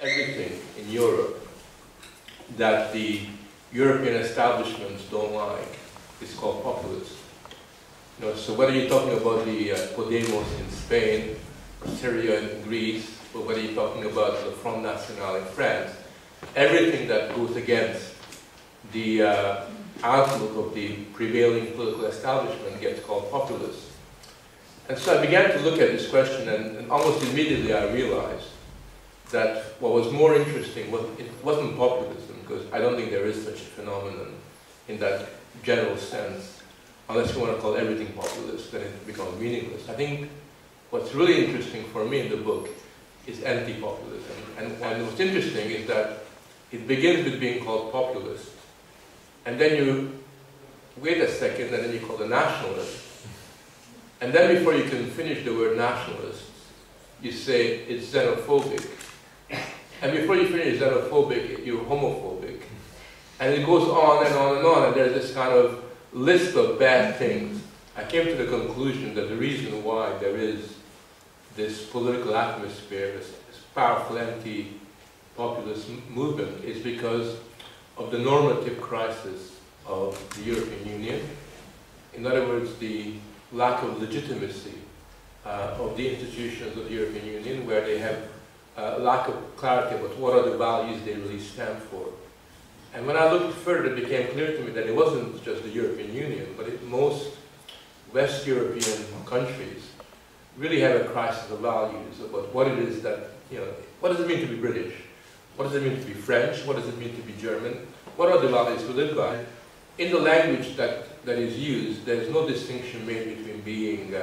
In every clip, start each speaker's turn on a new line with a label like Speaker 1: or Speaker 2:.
Speaker 1: everything in Europe that the European establishments don't like is called populist. You know, so whether you're talking about the Podemos in Spain, or Syria in Greece, or whether you're talking about the Front National in France, everything that goes against the outlook of the prevailing political establishment gets called populist. And so I began to look at this question, and almost immediately I realized that what was more interesting wasn't populism, because I don't think there is such a phenomenon in that general sense. Unless you want to call everything populist, then it becomes meaningless. I think what's really interesting for me in the book is anti-populism. And what's interesting is that it begins with being called populist, and then you wait a second, and then you call it nationalist. And then before you can finish the word nationalist, you say it's xenophobic. And before you finish xenophobic, you're homophobic. And it goes on and on and on, and there's this kind of list of bad things. I came to the conclusion that the reason why there is this political atmosphere, this powerful anti-populist movement, is because of the normative crisis of the European Union. In other words, the lack of legitimacy of the institutions of the European Union, where they have lack of clarity about what are the values they really stand for. And when I looked further, it became clear to me that it wasn't just the European Union, but most West European countries really have a crisis of values about what it is that, you know, what does it mean to be British? What does it mean to be French? What does it mean to be German? What are the values we live by? In the language that is used, there's no distinction made between being,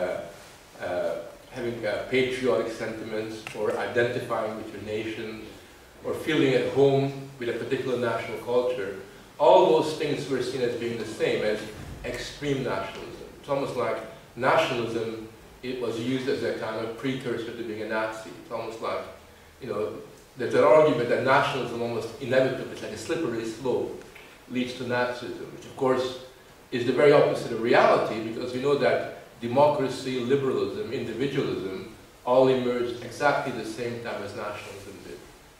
Speaker 1: having patriotic sentiments, or identifying with your nation, or feeling at home with a particular national culture. All those things were seen as being the same as extreme nationalism. It's almost like nationalism, it was used as a kind of precursor to being a Nazi. It's almost like, you know, there's an argument that nationalism almost inevitably, it's like a slippery slope, leads to Nazism, which of course is the very opposite of reality, because we know that democracy, liberalism, individualism all emerged exactly the same time as nationalism did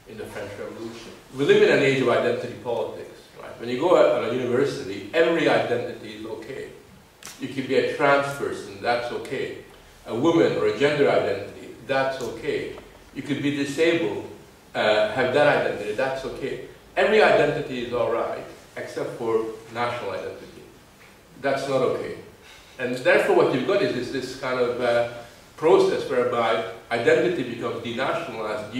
Speaker 1: in the French Revolution. We live in an age of identity politics, right? When you go out on a university, every identity is okay. You could be a trans person, that's okay. A woman or a gender identity, that's okay. You could be disabled, have that identity, that's okay. Every identity is all right, except for national identity. That's not okay. And therefore what you've got is this kind of process whereby identity becomes denationalized,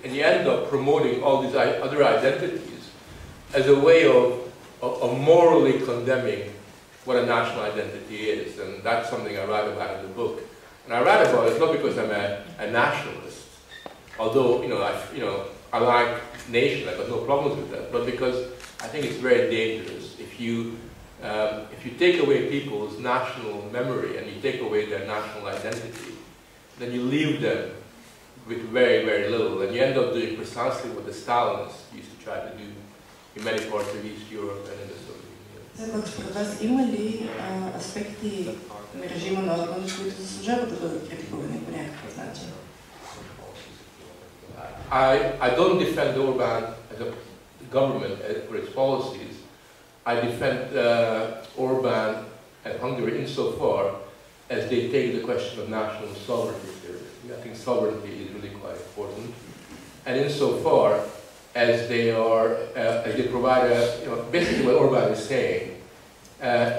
Speaker 1: and you end up promoting all these other identities as a way of morally condemning what a national identity is. And that's something I write about in the book. And I write about it not because I'm a nationalist, although I like nation, I've got no problems with that, but because I think it's very dangerous if you take away people's national memory and you take away their national identity, then you leave them with very, very little, and you end up doing precisely what the Stalinists used to try to do in many parts of East Europe and in the Soviet Union.
Speaker 2: Според вас има ли аспекти на режима на Орбан, които заслужават да бъдат критикувани по някакъв начин?
Speaker 1: I don't defend Orban as a government for its policies. I defend Orban and Hungary insofar as they take the question of national sovereignty seriously. I think sovereignty is really quite important. And insofar as they provide basically what Orban is saying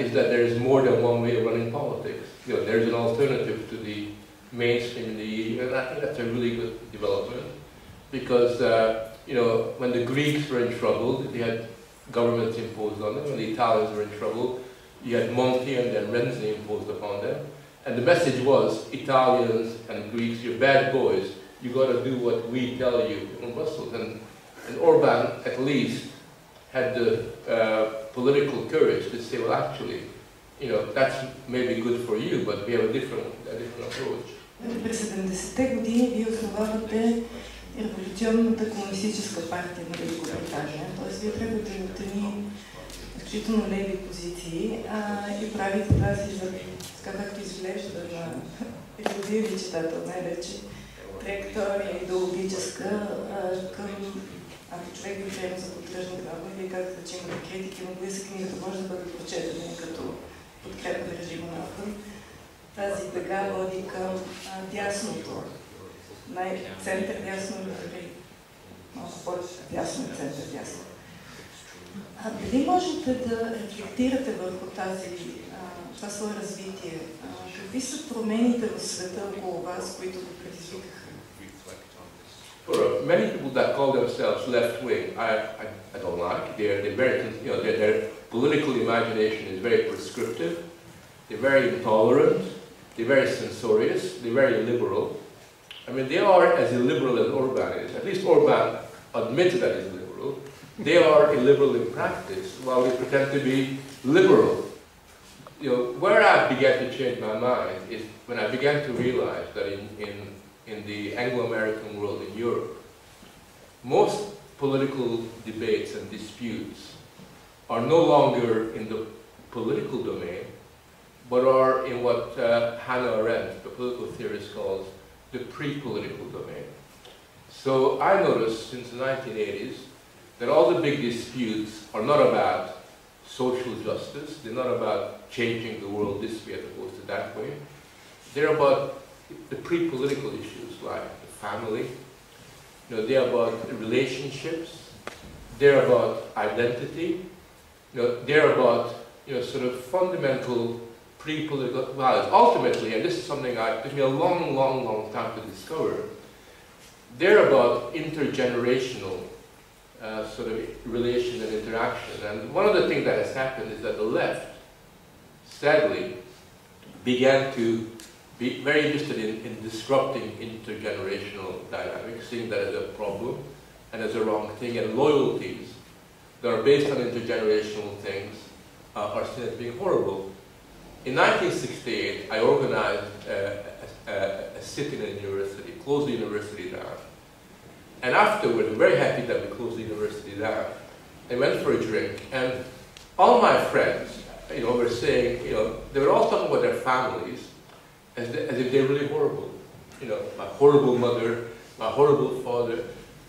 Speaker 1: is that there is more than one way of running politics. There's an alternative to the mainstream in the EU, and I think that's a really good development. Because, when the Greeks were in trouble, they had governments imposed on them. When the Italians were in trouble, you had Monti and then Renzi imposed upon them. And the message was, Italians and Greeks, you're bad boys, you got to do what we tell you in Brussels. And Orban, at least, had the political courage to say, well, actually, that's maybe good for you, but we have a different approach.
Speaker 2: През 70-те години вие основавате революционната комунистическа партия на Великобритания, т.е. вие тръгвате от едни изключително леви позиции и правите тази, така както изглежда на редовия ви читател най-вече, траектория идеологическа към, ако човек ви приема за поддръжник на Август, вие казвате, че имате критики, но кои са книгата може да бъде прочетена като подкрепа на режима на Август. Тази тъга води към дясното, център дясно или малко по-дясно и център дясно. Дали можете да рефлектирате върху това свое развитие? Какви са промените в света около вас, които го предизвикаха?
Speaker 1: Many people that call themselves left-wing, I don't like. Their political imagination is very prescriptive. They're very intolerant. They're very censorious. They're very illiberal. I mean, they are as illiberal as Orban is. At least Orban admits that he's liberal. They are illiberal in practice, while they pretend to be liberal. Where I began to change my mind is when I began to realize that in the Anglo-American world, in Europe, most political debates and disputes are no longer in the political domain, but are in what Hannah Arendt, the political theorist, calls the pre-political domain. So I noticed since the 1980s that all the big disputes are not about social justice, they're not about changing the world this way as opposed to that way. They're about the pre-political issues like the family, they're about relationships, they're about identity, they're about sort of fundamental pre-political values. Ultimately, and this is something it took me a long, long, long time to discover, they're about intergenerational sort of relation and interaction. And one of the things that has happened is that the left, sadly, began to be very interested in disrupting intergenerational dynamics, seeing that as a problem and as a wrong thing, and loyalties that are based on intergenerational things are seen as being horrible. In 1968, I organized a sit-in at university, closed the university down. And afterwards, I'm very happy that we closed the university down. I went for a drink, and all my friends, were saying, they were all talking about their families as if they're really horrible. My horrible mother, my horrible father.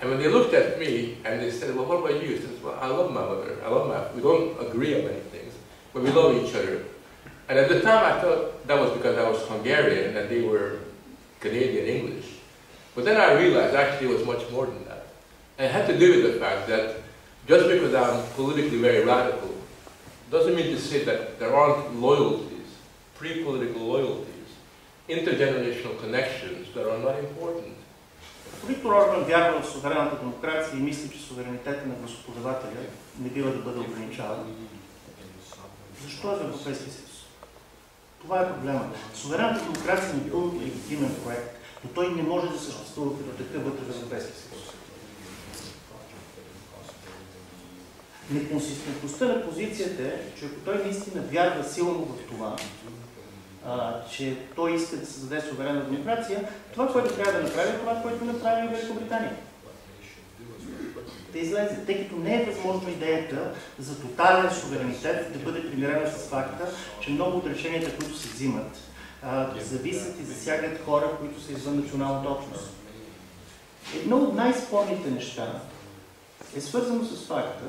Speaker 1: And when they looked at me and they said, well, what about you? I said, well, I love my mother. We don't agree on many things, but we love each other. And at the time, I thought that was because I was Hungarian and they were Canadian English. But then I realized actually it was much more than that. And it had to do with the fact that just because I'm politically very radical, doesn't mean to say that there aren't loyalties, pre-political loyalties, intergenerational connections that are not important.
Speaker 3: Виктор Орбан вярва в суверенната демокрация и мисли, че суверенитета на гласоподавателя не бива да бъде ограничаван. Защо е в Европейския съюз? Това е проблема. Суверенната демокрация е напълно легитимен проект, но той не може да съществува като такъв вътре в Европейския съюз. Неконсистентността на позицията е, че ако той наистина вярва силно в това, че той иска да създаде суверенна демокрация, това, което трябва да направи, е това, което направи в Великобритания. Да излезе, тъй като не е възможно идеята за тотален суверенитет да бъде примирена с факта, че много от решенията, които се взимат, зависят и засягат хора, които са извън националната общност. Едно от най-спорните неща е свързано с факта,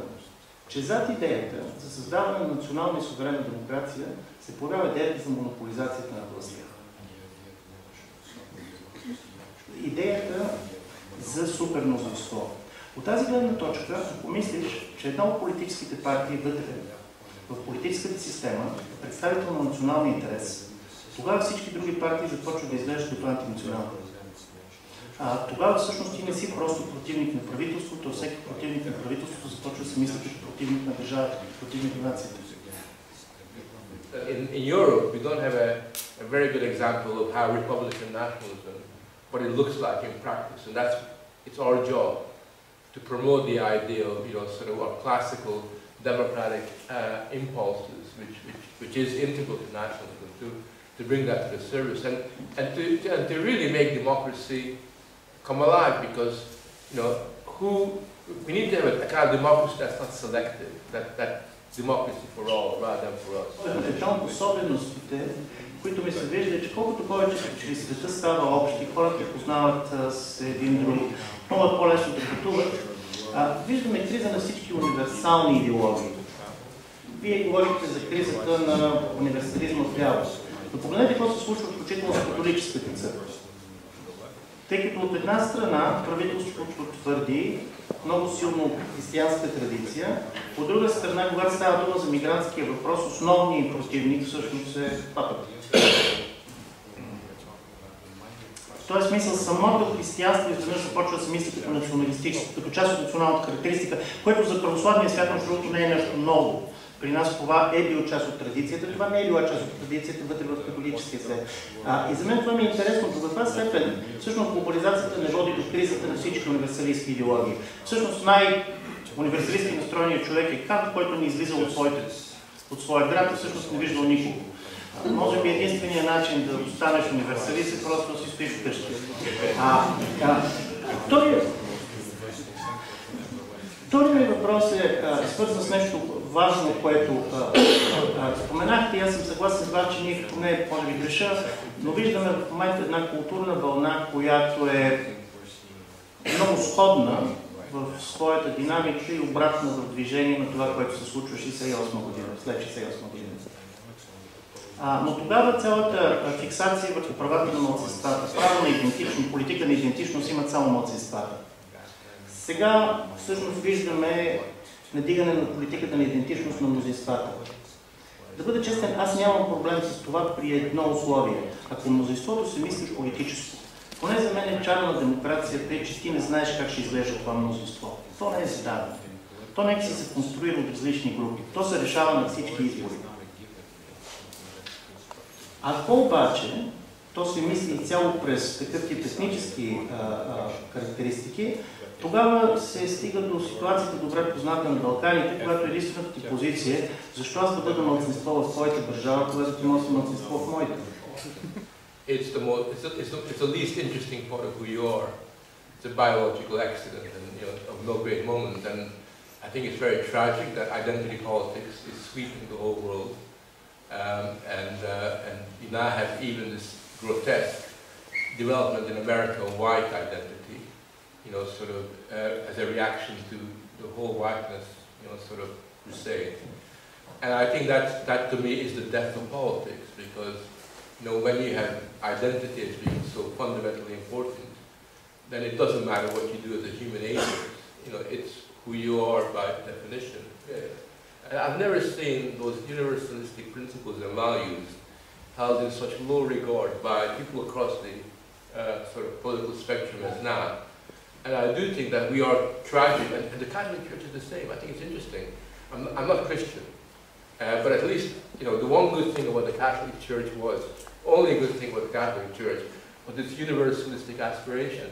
Speaker 3: че зад идеята за създаване на национална и суверенна демокрация се появява идеята за монополизацията на властта. Идеята за супермнозинство. От тази гледна точка, ако мислиш, че една от политическите партии вътре в политическата система е представител на националния интерес, тогава всички други партии започват да изглеждат като антинационални. Тогава всъщност ти не си просто противник на правителството, а всеки противник на правителството започва да се мисли като противник на държавата, противник на нацията.
Speaker 1: In Europe, we don't have a very good example of how Republican nationalism, what it looks like in practice, and it's our job to promote the idea of, sort of our classical democratic impulses, which is integral to nationalism, to bring that to the service, and to really make democracy come alive, because, we need to have a kind of democracy that's not selective, that democracy for all rather than for us.
Speaker 3: Една от особеностите, които ми се вижда, е, че колкото повече че света става общ и хората познават с един друг, много е по-лесно да пътуват, виждаме криза на всички универсални идеологии. Вие говорите за кризата на универсализма в ляво. Но погледнете какво се случва включително с католическата църква. Тъй като от една страна правителството твърди много силно християнска традиция, от друга страна, когато става дума за мигрантския въпрос, основният противник всъщност е папата. В този смисъл самото християнство изведнъж започва да се мисли като националистическо, като част от националната характеристика, което за православния свят между другото не е нещо ново. При нас това е било част от традицията, това не е била част от традицията вътре в католическия свет. И за мен това ми е интересно, до каква степен всъщност глобализацията не води до кризата на всички универсалистски идеологии. Всъщност най-универсалистски настроеният човек е Кант, който не излиза от своя град и всъщност не виждал никого. Може би единственият начин да останеш универсалист е просто да си стоиш вкъщи. Вторият ми въпрос е свързан с нещо важно, което споменахте и аз съм съгласен с това, че ние поне може би греша, но виждаме в момента една културна вълна, която е много сходна в своята динамика и обратна в движение на това, което се случва 68 година, след 68 година. Но тогава цялата фиксация върху правата на малцинствата, право на идентичност, политика на идентичност имат само малцинствата. Сега всъщност виждаме надигане на политиката на идентичност на мнозинствата. Да бъда честен, аз нямам проблем с това при едно условие. Ако мнозинството се мисли политическо, поне за мен е чар на демокрацията е, че ти не знаеш как ще изглежда това мнозинство. То не е зададено. То нека си се конструира от различни групи. То се решава на всички избори. Ако обаче то се мисли цяло през такъв тип етнически характеристики, тогава се стига до ситуацията добре позната на Балканите, когато единствената ти позиция е защо аз да бъда малцинство в твоята държава, когато ти носи малцинство в моята.
Speaker 1: It's the least interesting part of who you are. It's a biological accident and of no great moment. And I think it's very tragic that identity politics is sweeping the whole world. And you now have even this grotesque development in America of white identity, sort of as a reaction to the whole whiteness, sort of crusade. And I think that to me is the death of politics, because when you have identity as being so fundamentally important, then it doesn't matter what you do as a human agent. It's who you are by definition. And I've never seen those universalistic principles and values held in such low regard by people across the sort of political spectrum as now. And I do think that we are tragic, and the Catholic Church is the same. I think it's interesting. I'm not Christian, but at least, the one good thing about the Catholic Church was, only good thing about the Catholic Church, was its universalistic aspiration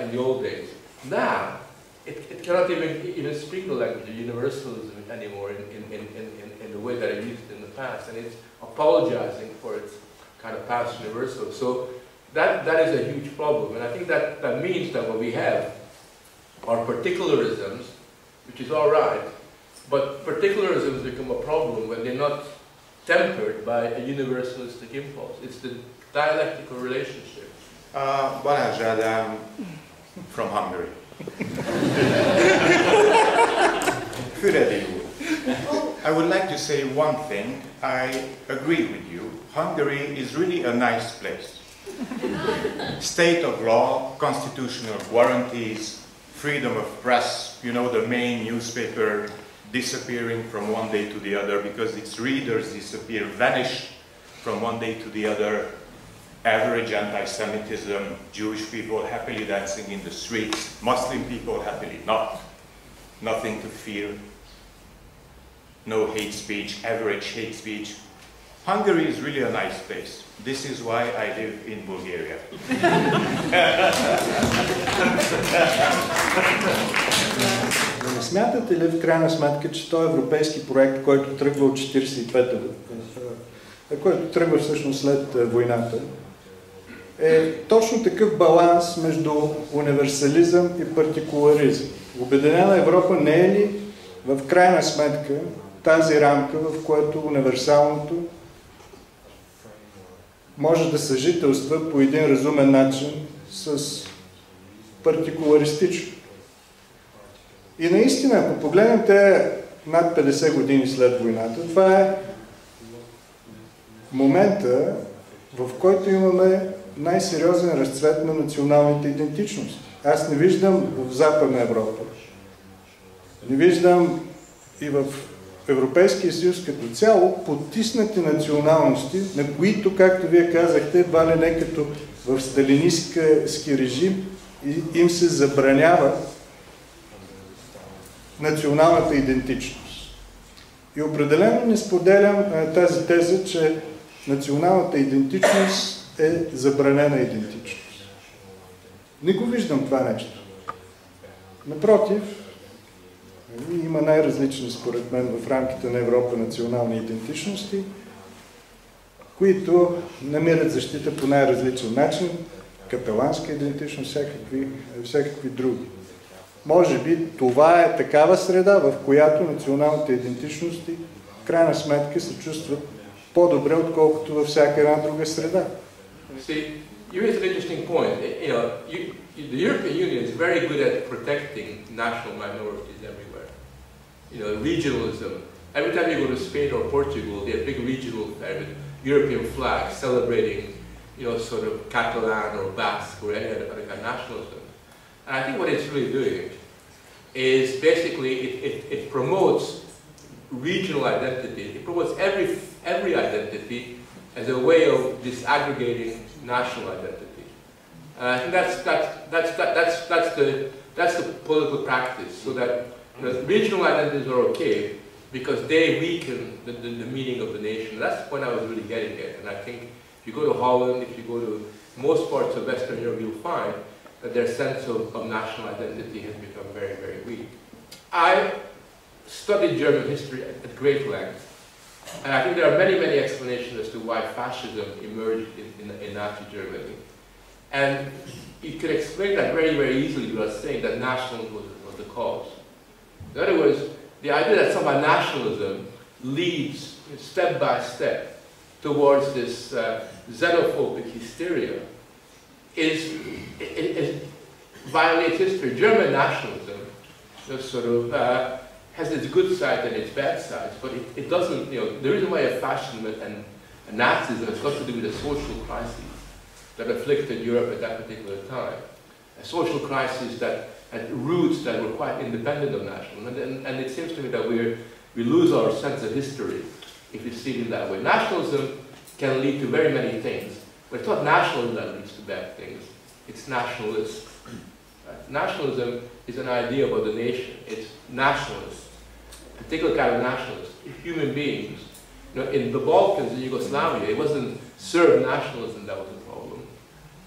Speaker 1: in the old days. Now, it cannot even speak the language of universalism anymore in the way that it used in the past, and it's apologizing for its kind of past universal. So that is a huge problem, and I think that means that what we have are particularisms, which is all right, but particularisms become a problem when they're not tempered by a universalistic impulse. It's the dialectical relationship.
Speaker 4: Balázs Ádám from Hungary. Füredi, I would like to say one thing. I agree with you. Hungary is really a nice place. State of law, constitutional guarantees, freedom of press, the main newspaper disappearing from one day to the other because its readers disappear, vanish from one day to the other. Average anti-Semitism, Jewish people happily dancing in the streets, Muslim people happily not. Nothing to fear. No hate speech, average hate speech. Hungary is really a nice place. This is why I live in Bulgaria.
Speaker 5: Не смятате ли в крайна сметка, че този европейски проект, който тръгва от 45-та, който тръгва всъщност след войната, е точно такъв баланс между универсализъм и партикуларизъм? Обединена Европа не е ли в крайна сметка тази рамка, в която универсалното може да съжителства по един разумен начин с партикуларистично. И наистина, ако погледнем те над 50 години след войната, това е момента, в който имаме най-сериозен разцвет на националните идентичности. Аз не виждам в Западна Европа, не виждам и в Европейския съюз като цяло потиснати националности, на които, както вие казахте, едва ли не като в сталинистки режим им се забранява националната идентичност. И определено не споделям тази теза, че националната идентичност е забранена идентичност. Не го виждам това нещо. Напротив, има най-различни, според мен, в рамките на Европа национални идентичности, които намират защита по най-различен начин, каталанска идентичност, всякакви други. Може би това е такава среда, в която националните идентичности в крайна сметка се чувстват по-добре, отколкото във всяка една друга среда.
Speaker 1: See, you raise an interesting point. The European Union is very good at protecting national minorities everywhere. Regionalism. Every time you go to Spain or Portugal, they have big regional European flags celebrating, sort of Catalan or Basque or any other kind of nationalism. And I think what it's really doing is basically it promotes regional identity. It promotes every identity as a way of disaggregating national identity. And I think that's the political practice. So that regional identities are okay because they weaken the meaning of the nation. That's the point I was really getting at. And I think if you go to Holland, if you go to most parts of Western Europe, you'll find that their sense of national identity has become very, very weak. I studied German history at great length, and I think there are many, many explanations as to why fascism emerged in Nazi Germany. And you could explain that very, very easily without saying that nationalism was the cause. In other words, the idea that somehow nationalism leads step by step towards this xenophobic hysteria it violates history. German nationalism has its good sides and its bad sides, but it doesn't, the reason why fascism and Nazism has got to do with the social crises that afflicted Europe at that particular time. A social crisis that had roots that were quite independent of nationalism. And it seems to me that we lose our sense of history if we see it in that way. Nationalism can lead to very many things, but it's not nationalism that leads to bad things. It's nationalist. Right? Nationalism is an idea about the nation. It's nationalist, a particular kind of nationalist. Human beings. In the Balkans, in Yugoslavia, it wasn't Serb nationalism that was the problem.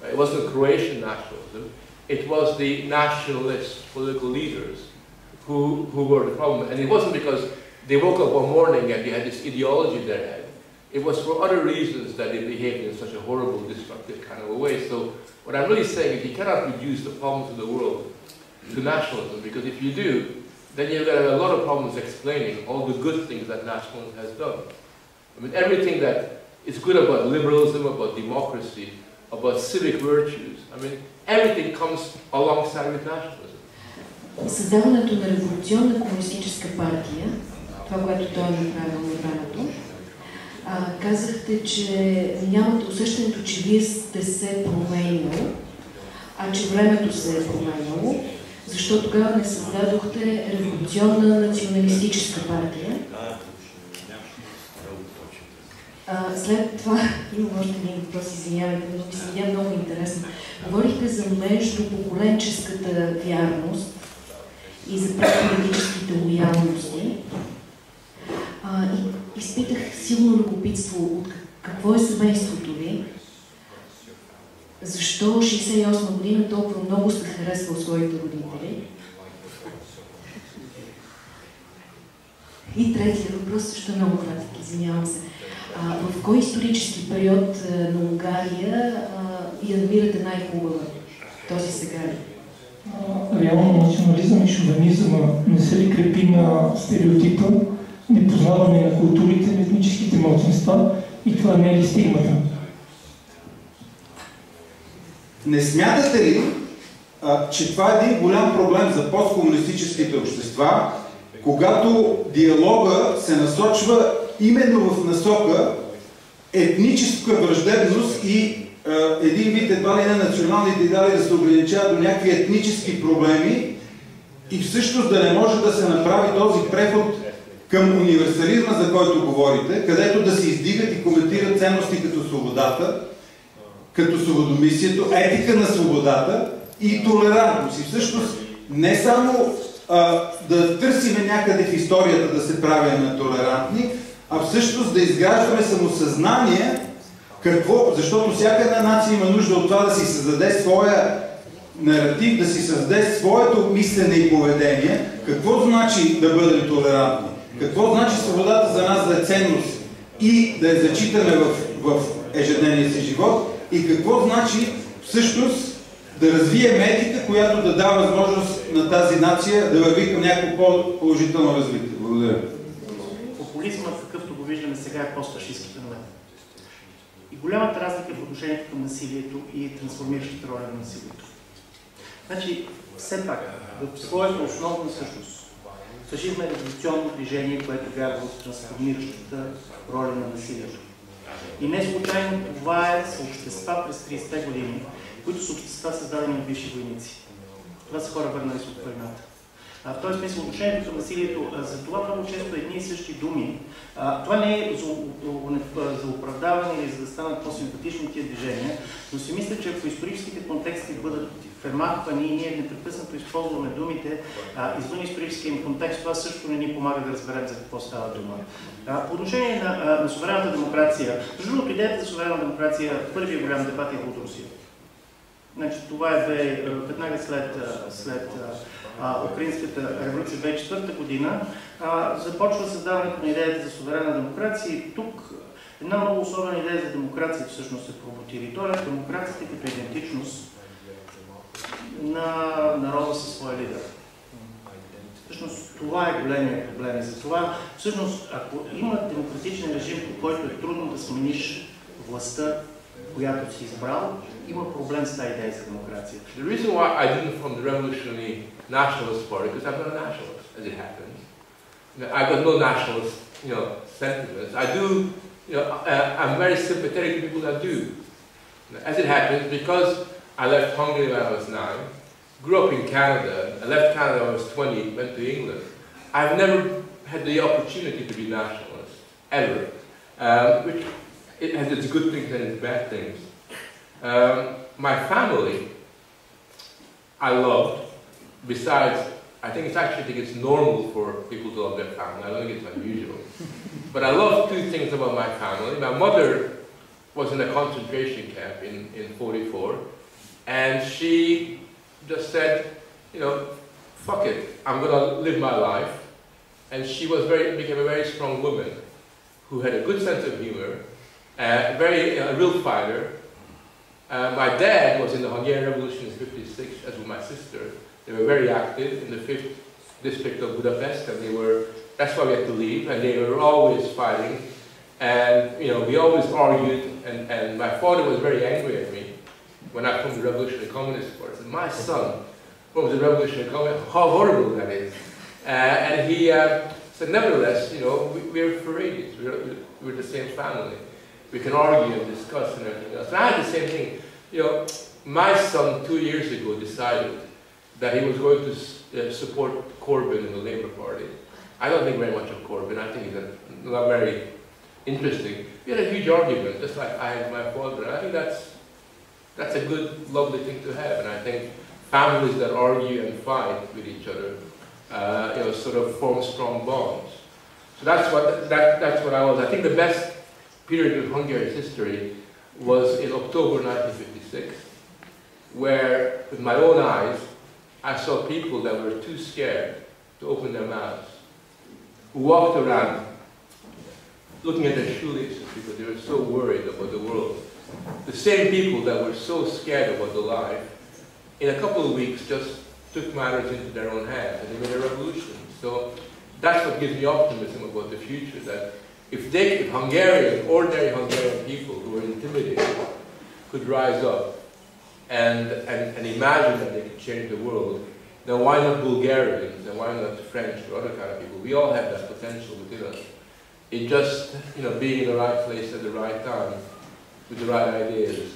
Speaker 1: Right? It wasn't Croatian nationalism. It was the nationalist political leaders who were the problem. And it wasn't because they woke up one morning and they had this ideology in their head. It was for other reasons that they behaved in such a horrible, destructive kind of a way. So what I'm really saying is you cannot reduce the problems of the world to nationalism, because if you do, then you're going to have a lot of problems explaining all the good things that nationalism has done. I mean, everything that is good about liberalism, about democracy, about civic virtues, I mean, everything comes alongside with nationalism.
Speaker 2: Създаването на революционна комунистическа партия, това, което той е направил на времето, казахте, че нямате усещането, че вие сте се променил, а че времето се е променило, защото тогава не създадохте революционна националистическа партия. След това имам още един въпрос, извинявайте, но ми се видя много интересно. Говорихте за междупоколенческата вярност и за политическите лоялности. И изпитах силно любопитство от какво е семейството ви, защо 68 година толкова много сте харесвал своите родители. И третия въпрос също е много кратък, извинявам се. В кой исторически период на Унгария я намирате най-хубава? Този сега ли?
Speaker 6: реално национализъм и шовинизъм не се ли крепи на стереотипа, непознаване на културите, на етническите малцинства и това не е ли стигмата?
Speaker 7: Не смятате ли, че това е един голям проблем за посткомунистическите общества, когато диалога се насочва именно в насока етническа враждебност и един вид едва ли не националните идеали да се ограничават до някакви етнически проблеми и всъщност да не може да се направи този преход към универсализма, за който говорите, където да се издигат и коментират ценности като свободата, като свободомислието, етика на свободата и толерантност. И всъщност не само да търсиме някъде в историята да се правим толерантни, а всъщност да изграждаме самосъзнание какво, защото всяка една нация има нужда от това да си създаде своя наратив, да си създаде своето мислене и поведение. Какво значи да бъдем толерантни? Какво значи свободата за нас да е ценност и да я зачитаме в ежедневния си живот? И какво значи всъщност да развием етика, която да дава възможност на тази нация да върви към някакво по-положително развитие? Благодаря.
Speaker 3: Популизмът, какъвто го виждаме сега, е постфашистски феномен. И голямата разлика в отношението към насилието и трансформиращата роля на насилието. Значи, все пак, в своята основна същност, фашизмът е революционно движение, което вярва в трансформиращата роля на насилието. И не случайно това е общества през 30-те години, които са общества създадени от бивши войници. Това са хора върнали се от войната. В този смисъл отношението към насилието, за това много често едни и същи думи. Това не е за оправдаване или за да станат по-симпатични тия движения, но си мисля, че ако историческите контексти бъдат премахвани и ние непрекъснато използваме думите извън историческия им контекст, това също не ни помага да разберем за какво става дума. По отношение на суверенната демокрация, между другото, идеята за суверенна демокрация, първият голям дебат е от Русия. Значи, това е веднага след Украинската революция 2004 година, започва създаването на идеята за суверенна демокрация и тук една много особена идея за демокрация всъщност се промотира. И то е демокрацията като идентичност на народа със своя лидер. Всъщност това е големия проблем. Затова всъщност ако има демократичен режим, по който е трудно да смениш властта, която си избрал, има проблем с тази идея за демокрация.
Speaker 1: The reason why I didn't form the revolutionary nationalist party because I'm not a nationalist, as it happens. I've got no nationalist, sentiments. I do, I'm very sympathetic to people that do. As it happens, because I left Hungary when I was 9, grew up in Canada. I left Canada when I was 20, went to England. I've never had the opportunity to be nationalist, ever. Which it has its good things and its bad things. My family, I loved. Besides, I think it's normal for people to love their family. I don't think it's unusual. But I love two things about my family. My mother was in a concentration camp in 44, and she just said, fuck it, I'm going to live my life. And she became a very strong woman who had a good sense of humor, a real fighter. My dad was in the Hungarian Revolution in '56, as was my sister. They were very active in the 5th district of Budapest, and that's why we had to leave, and they were always fighting. And, we always argued, and my father was very angry at me when I formed the Revolutionary Communist Party. I said, my son forms the Revolutionary Communist Party, how horrible that is. And he said, nevertheless, we're Furedis, we're the same family. We can argue and discuss and everything else. And I had the same thing. My son 2 years ago decided that he was going to support Corbyn in the Labour Party. I don't think very much of Corbyn. I think he's not very interesting. We had a huge argument, just like I had my father. And I think that's a good, lovely thing to have. And I think families that argue and fight with each other, sort of form strong bonds. So that's what I was. I think the best period of Hungary's history was in October 1956, where, with my own eyes, I saw people that were too scared to open their mouths, who walked around looking at their shoelaces because they were so worried about the world. The same people that were so scared about the life, in a couple of weeks just took matters into their own hands and they made a revolution. So that's what gives me optimism about the future, that if Hungarians, ordinary Hungarian people who were intimidated, could rise up and imagine that they could change the world, then why not Bulgarians and why not French or other kind of people? We all have that potential within us. It just, being in the right place at the right time with the right ideas